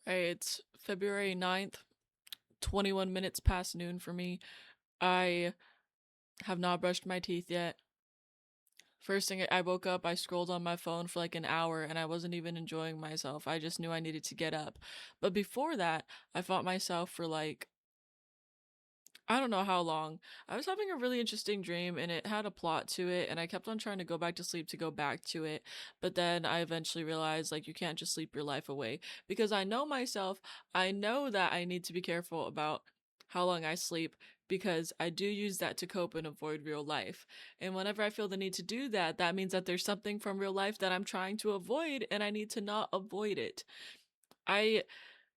Hey, it's February 9th, 21 minutes past noon for me. I have not brushed my teeth yet. First thing I woke up, I scrolled on my phone for like an hour and I wasn't even enjoying myself. I just knew I needed to get up. But before that, I fought myself for like, I don't know how long. I was having a really interesting dream and it had a plot to it, and I kept on trying to go back to sleep to go back to it. But then I eventually realized like you can't just sleep your life away because I know myself. I know that I need to be careful about how long I sleep because I do use that to cope and avoid real life. And whenever I feel the need to do that, that means that there's something from real life that I'm trying to avoid and I need to not avoid it. I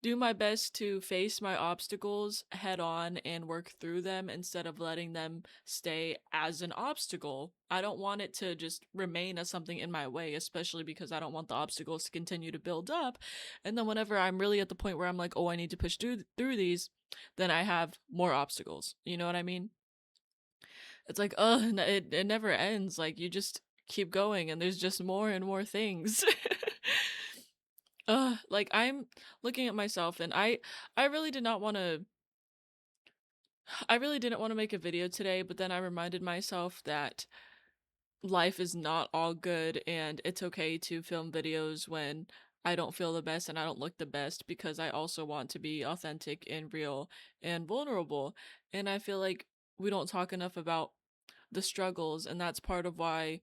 do my best to face my obstacles head on and work through them instead of letting them stay as an obstacle. I don't want it to just remain as something in my way, especially because I don't want the obstacles to continue to build up. And then whenever I'm really at the point where I'm like, oh, I need to push through these, then I have more obstacles. You know what I mean? It's like, it never ends. Like you just keep going and there's just more and more things. Like I'm looking at myself and I really did not want to I really didn't want to make a video today, but then I reminded myself that life is not all good and it's okay to film videos when I don't feel the best and I don't look the best because I also want to be authentic and real and vulnerable. And I feel like we don't talk enough about the struggles, and that's part of why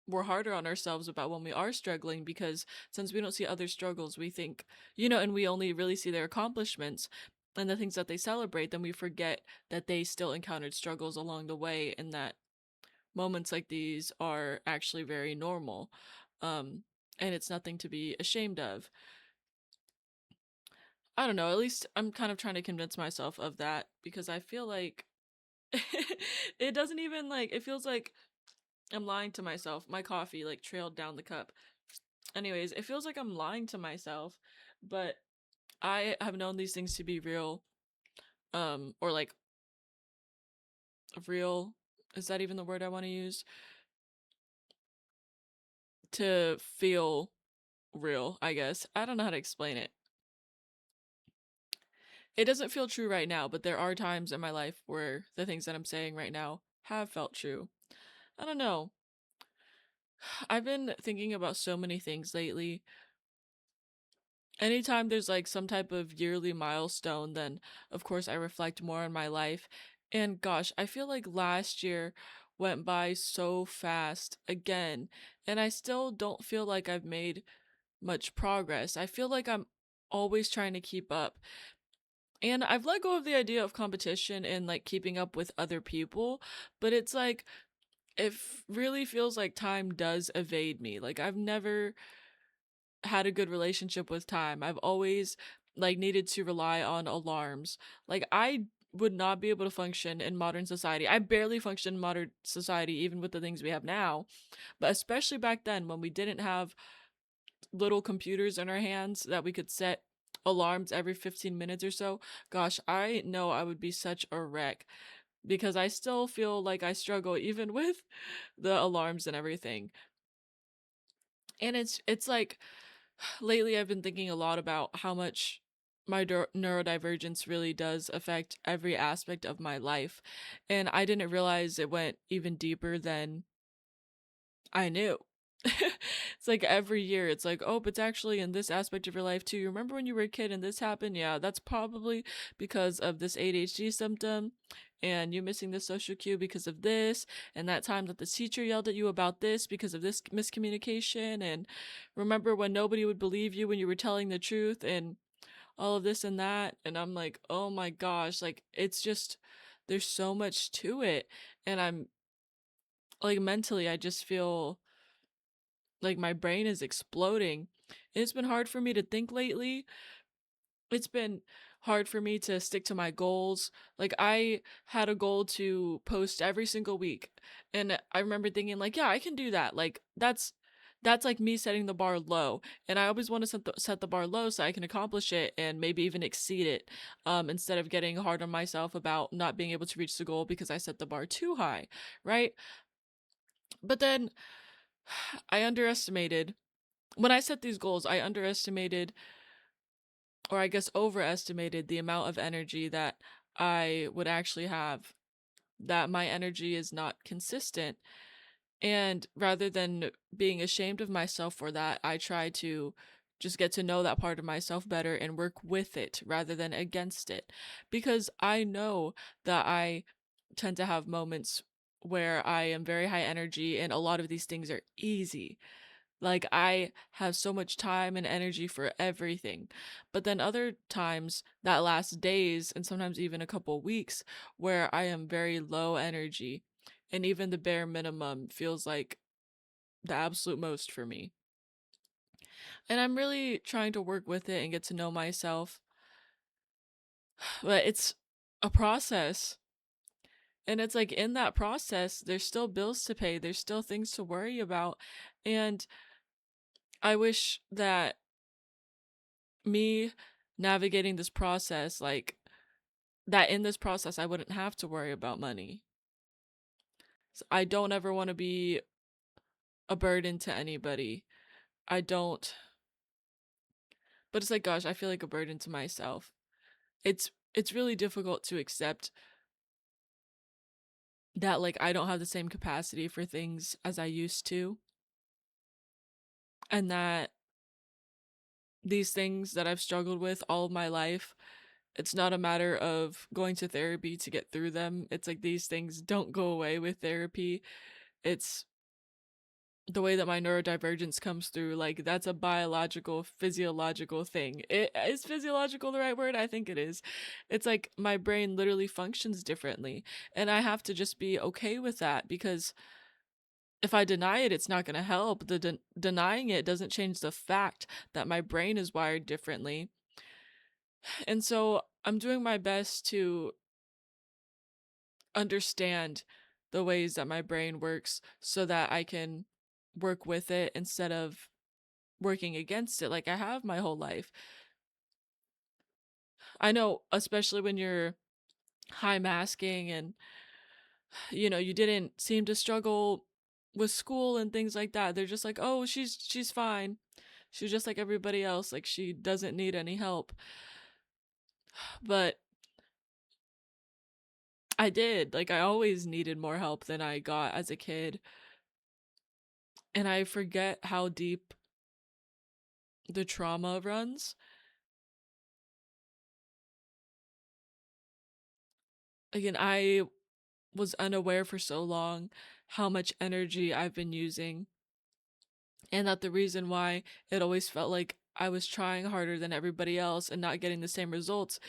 we're harder on ourselves about when we are struggling, because since we don't see other struggles, we think, and we only really see their accomplishments and the things that they celebrate, then we forget that they still encountered struggles along the way and that moments like these are actually very normal. Um, and it's nothing to be ashamed of. I don't know, at least I'm kind of trying to convince myself of that because I feel like it doesn't even like, it feels like I'm lying to myself. My coffee like trailed down the cup. Anyways, it feels like I'm lying to myself, but I have known these things to be real, or like real. Is that even the word I want to use? To feel real, I guess. I don't know how to explain it. It doesn't feel true right now, but there are times in my life where the things that I'm saying right now have felt true. I don't know. I've been thinking about so many things lately. Anytime there's like some type of yearly milestone, then of course I reflect more on my life. And gosh, I feel like last year went by so fast again, and I still don't feel like I've made much progress. I feel like I'm always trying to keep up. And I've let go of the idea of competition and like keeping up with other people, but it's like really feels like time does evade me. Like I've never had a good relationship with time. I've always like needed to rely on alarms. Like I would not be able to function in modern society. I barely function in modern society even with the things we have now, but especially back then when we didn't have little computers in our hands that we could set alarms every 15 minutes or so. Gosh, I know I would be such a wreck because I still feel like I struggle even with the alarms and everything. And it's like lately I've been thinking a lot about how much my neurodivergence really does affect every aspect of my life. And I didn't realize it went even deeper than I knew. It's like every year it's like, oh, but it's actually in this aspect of your life too. You remember when you were a kid and this happened? Yeah, that's probably because of this ADHD symptom, and you missing this social cue because of this, and that time that the teacher yelled at you about this because of this miscommunication, and remember when nobody would believe you when you were telling the truth, and all of this and that. And I'm like, oh my gosh, like it's just there's so much to it. And I'm like mentally I just feel like my brain is exploding. It's been hard for me to think lately. It's been hard for me to stick to my goals. Like I had a goal to post every single week. And I remember thinking like, yeah, I can do that. Like that's like me setting the bar low. And I always want to set the bar low so I can accomplish it and maybe even exceed it. Instead of getting hard on myself about not being able to reach the goal because I set the bar too high, right? But then I underestimated when I set these goals, I underestimated or I guess overestimated the amount of energy that I would actually have, that my energy is not consistent. And rather than being ashamed of myself for that, I try to just get to know that part of myself better and work with it rather than against it. Because I know that I tend to have moments where I am very high energy and a lot of these things are easy. Like, I have so much time and energy for everything. But then other times that last days and sometimes even a couple weeks where I am very low energy and even the bare minimum feels like the absolute most for me. And I'm really trying to work with it and get to know myself. But it's a process. And it's like in that process, there's still bills to pay, there's still things to worry about. And I wish that me navigating this process, like that in this process, I wouldn't have to worry about money. I don't ever want to be a burden to anybody. I don't, but it's like, gosh, I feel like a burden to myself. It's really difficult to accept that like I don't have the same capacity for things as I used to, and that these things that I've struggled with all of my life, it's not a matter of going to therapy to get through them. It's like these things don't go away with therapy. It's the way that my neurodivergence comes through, like that's a biological, physiological thing. Is physiological the right word? I think it is. It's like my brain literally functions differently, and I have to just be okay with that because if I deny it, it's not going to help. Denying it doesn't change the fact that my brain is wired differently. And so I'm doing my best to understand the ways that my brain works so that I can work with it instead of working against it like I have my whole life. I know, especially when you're high masking and you didn't seem to struggle with school and things like that. They're just like, "Oh, she's fine. She's just like everybody else. Like she doesn't need any help." But I did. Like I always needed more help than I got as a kid. And I forget how deep the trauma runs. Again, I was unaware for so long how much energy I've been using, and that the reason why it always felt like I was trying harder than everybody else and not getting the same results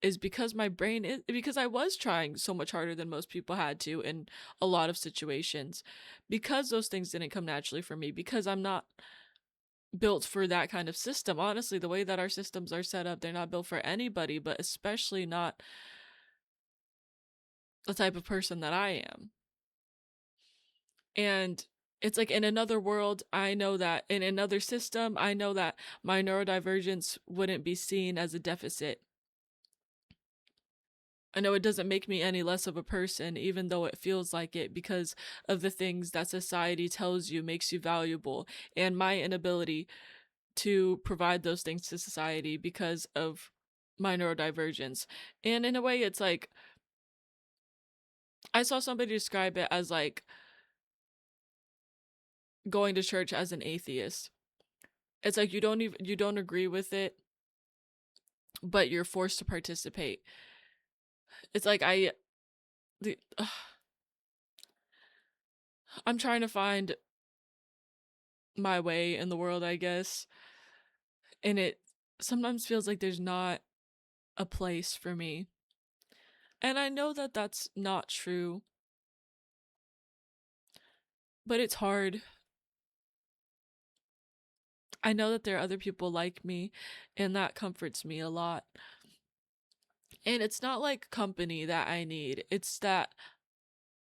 is because my brain is because I was trying so much harder than most people had to in a lot of situations. Because those things didn't come naturally for me, because I'm not built for that kind of system. Honestly, the way that our systems are set up, they're not built for anybody, but especially not the type of person that I am. And it's like in another world, I know that in another system, I know that my neurodivergence wouldn't be seen as a deficit. I know it doesn't make me any less of a person, even though it feels like it, because of the things that society tells you makes you valuable, and my inability to provide those things to society because of my neurodivergence. And in a way, it's like I saw somebody describe it as like going to church as an atheist. It's like you don't agree with it, but you're forced to participate. It's like the, I'm trying to find my way in the world, I guess, and it sometimes feels like there's not a place for me. And I know that that's not true, but it's hard. I know that there are other people like me, and that comforts me a lot. And it's not like company that I need, it's that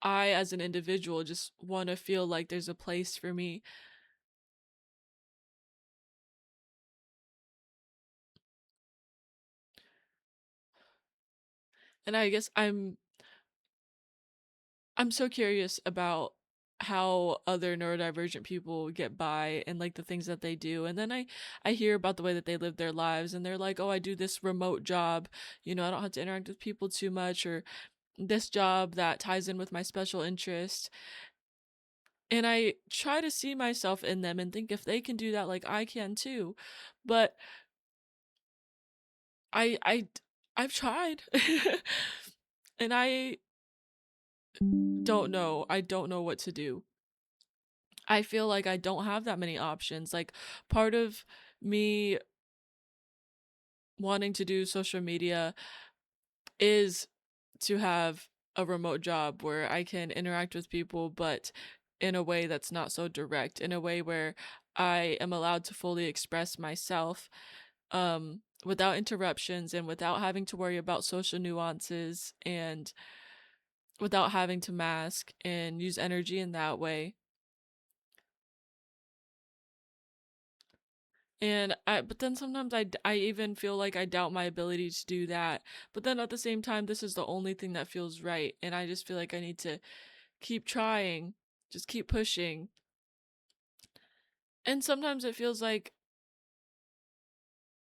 I, as an individual, just want to feel like there's a place for me. And I guess I'm so curious about how other neurodivergent people get by and like the things that they do. And then I hear about the way that they live their lives and they're like, "Oh, I do this remote job. I don't have to interact with people too much, or this job that ties in with my special interest." And I try to see myself in them and think if they can do that, like I can too. But I I I've tried. And I don't know. I don't know what to do. I feel like I don't have that many options. Like part of me wanting to do social media is to have a remote job where I can interact with people, but in a way that's not so direct, in a way where I am allowed to fully express myself without interruptions and without having to worry about social nuances and without having to mask and use energy in that way. But then sometimes I even feel like I doubt my ability to do that. But then at the same time, this is the only thing that feels right. And I just feel like I need to keep trying, just keep pushing. And sometimes it feels like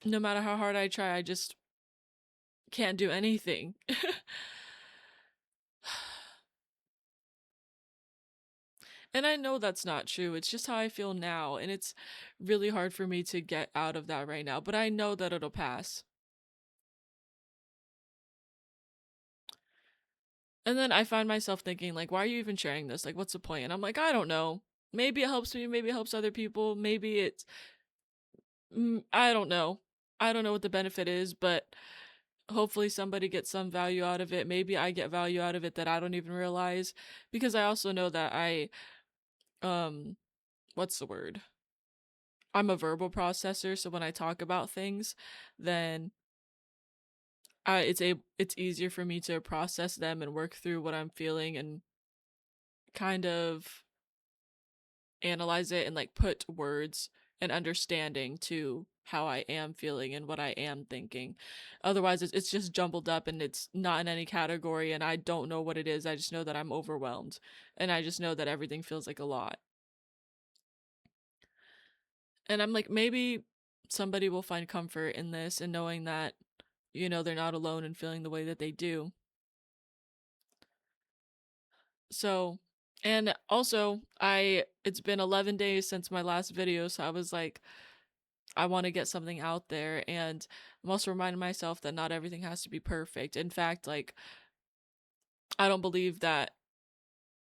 no matter how hard I try, I just can't do anything. And I know that's not true. It's just how I feel now. And it's really hard for me to get out of that right now. But I know that it'll pass. And then I find myself thinking, like, why are you even sharing this? Like, what's the point? And I'm like, I don't know. Maybe it helps me. Maybe it helps other people. Maybe it's, I don't know. I don't know what the benefit is, but hopefully somebody gets some value out of it. Maybe I get value out of it that I don't even realize. Because I also know that um, what's the word? I'm a verbal processor. So when I talk about things, then it's easier for me to process them and work through what I'm feeling and kind of analyze it and like put words and understanding to how I am feeling and what I am thinking. Otherwise, it's just jumbled up and it's not in any category and I don't know what it is. I just know that I'm overwhelmed and I just know that everything feels like a lot. And I'm like, maybe somebody will find comfort in this and knowing that, they're not alone in feeling the way that they do. So, and also, it's been 11 days since my last video, so I was like, I want to get something out there. And I'm also reminding myself that not everything has to be perfect. In fact, like, I don't believe that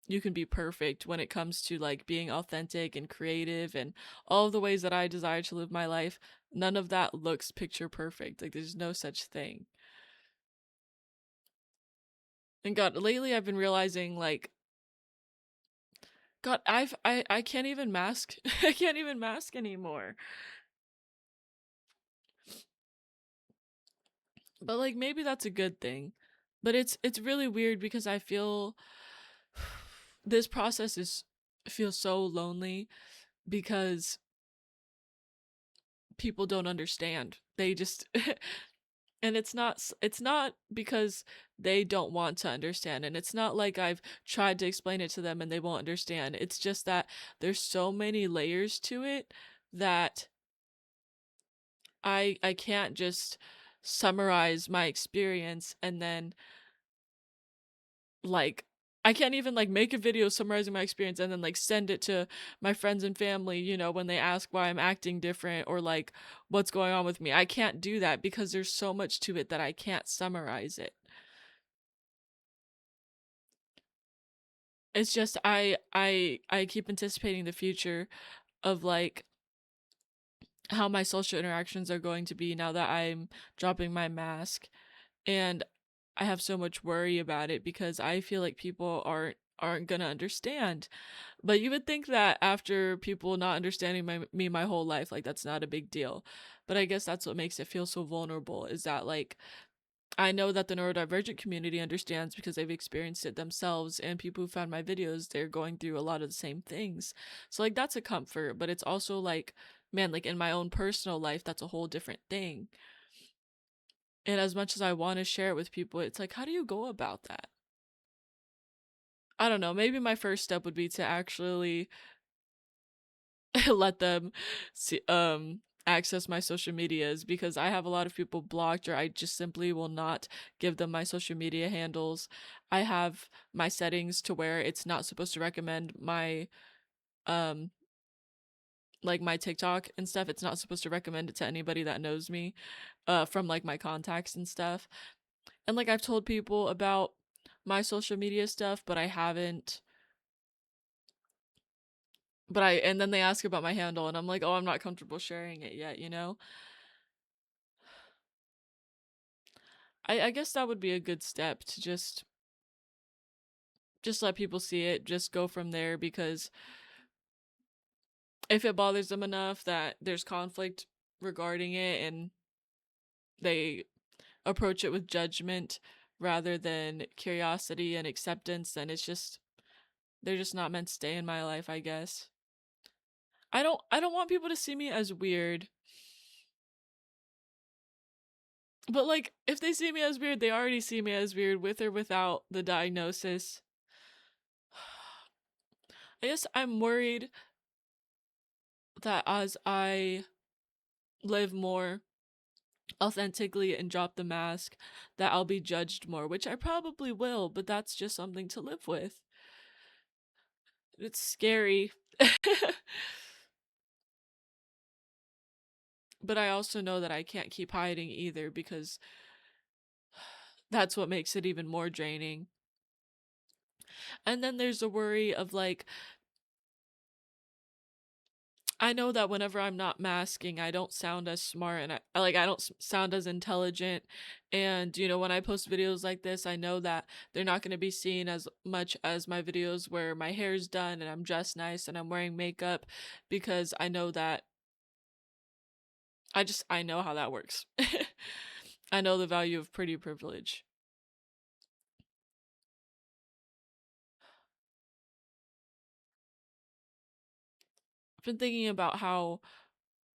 you can be perfect when it comes to like being authentic and creative and all of the ways that I desire to live my life. None of that looks picture perfect. Like, there's no such thing. And God, lately I've been realizing, like, God, I can't even mask. I can't even mask anymore. But like maybe that's a good thing. But it's really weird because I feel this process is feels so lonely because people don't understand. They just and it's not because they don't want to understand, and it's not like I've tried to explain it to them and they won't understand. It's just that there's so many layers to it that I can't just summarize my experience and then like I can't even like make a video summarizing my experience and then like send it to my friends and family, when they ask why I'm acting different or like what's going on with me. I can't do that because there's so much to it that I can't summarize it. It's just I keep anticipating the future of like how my social interactions are going to be now that I'm dropping my mask, and I have so much worry about it because I feel like people aren't gonna understand. But you would think that after people not understanding me my whole life, like that's not a big deal. But I guess that's what makes it feel so vulnerable is that like I know that the neurodivergent community understands because they've experienced it themselves, and people who found my videos, they're going through a lot of the same things. So like that's a comfort, but it's also like, man, like in my own personal life, that's a whole different thing. And as much as I want to share it with people, it's like, how do you go about that? I don't know, maybe my first step would be to actually let them see access my social medias, because I have a lot of people blocked, or I just simply will not give them my social media handles. I have my settings to where it's not supposed to recommend my um like my TikTok and stuff. It's not supposed to recommend it to anybody that knows me from like my contacts and stuff. And like I've told people about my social media stuff, but I haven't but I and then they ask about my handle and I'm like, "Oh, I'm not comfortable sharing it yet, you know?" I guess that would be a good step to just let people see it, just go from there, because if it bothers them enough that there's conflict regarding it and they approach it with judgment rather than curiosity and acceptance, then it's just they're just not meant to stay in my life, I guess. I don't want people to see me as weird. But like if they see me as weird, they already see me as weird with or without the diagnosis. I guess I'm worried that as I live more authentically and drop the mask, that I'll be judged more, which I probably will, but that's just something to live with. It's scary. But I also know that I can't keep hiding either, because that's what makes it even more draining. And then there's the worry of like, I know that whenever I'm not masking, I don't sound as smart, and I don't sound as intelligent. And when I post videos like this, I know that they're not going to be seen as much as my videos where my hair's done and I'm dressed nice and I'm wearing makeup, because I know that I know how that works. I know the value of pretty privilege. I've been thinking about how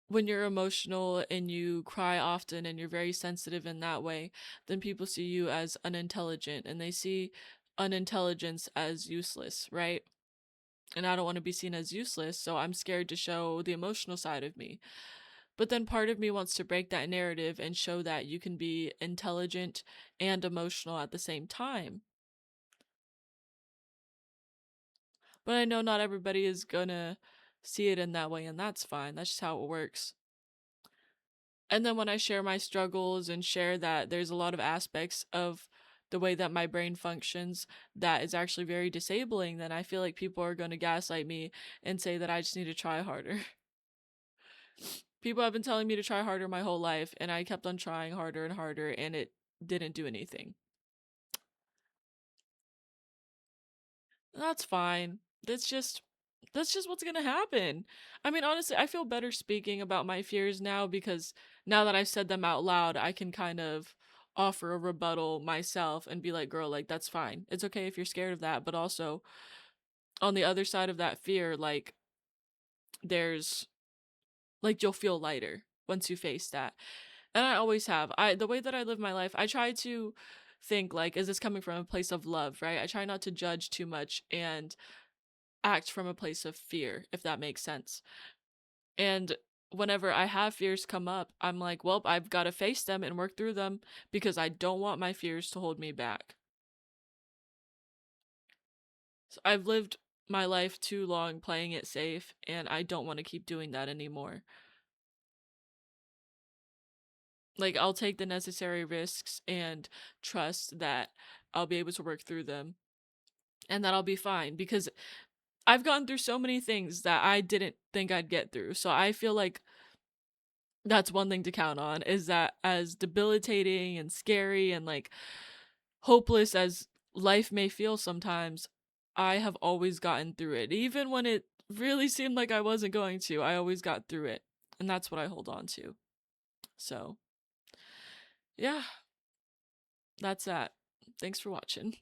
when you're emotional and you cry often and you're very sensitive in that way, then people see you as unintelligent and they see unintelligence as useless, right? And I don't want to be seen as useless, so I'm scared to show the emotional side of me. But then part of me wants to break that narrative and show that you can be intelligent and emotional at the same time. But I know not everybody is gonna see it in that way, and that's fine. That's just how it works. And then when I share my struggles and share that there's a lot of aspects of the way that my brain functions that is actually very disabling, then I feel like people are going to gaslight me and say that I just need to try harder. People have been telling me to try harder my whole life, and I kept on trying harder and harder, and it didn't do anything. That's fine. That's just what's gonna happen. I mean, honestly, I feel better speaking about my fears now, because now that I've said them out loud, I can kind of offer a rebuttal myself and be like, girl, like that's fine. It's okay if you're scared of that, but also on the other side of that fear, like there's like you'll feel lighter once you face that. And I always have. The way that I live my life, I try to think like, is this coming from a place of love, right? I try not to judge too much and act from a place of fear, if that makes sense. And whenever I have fears come up, I'm like, well, I've got to face them and work through them, because I don't want my fears to hold me back. So I've lived my life too long playing it safe, and I don't want to keep doing that anymore. Like, I'll take the necessary risks and trust that I'll be able to work through them and that I'll be fine, because I've gone through so many things that I didn't think I'd get through. So I feel like that's one thing to count on, is that as debilitating and scary and like hopeless as life may feel sometimes, I have always gotten through it. Even when it really seemed like I wasn't going to, I always got through it. And that's what I hold on to. So, yeah, that's that. Thanks for watching.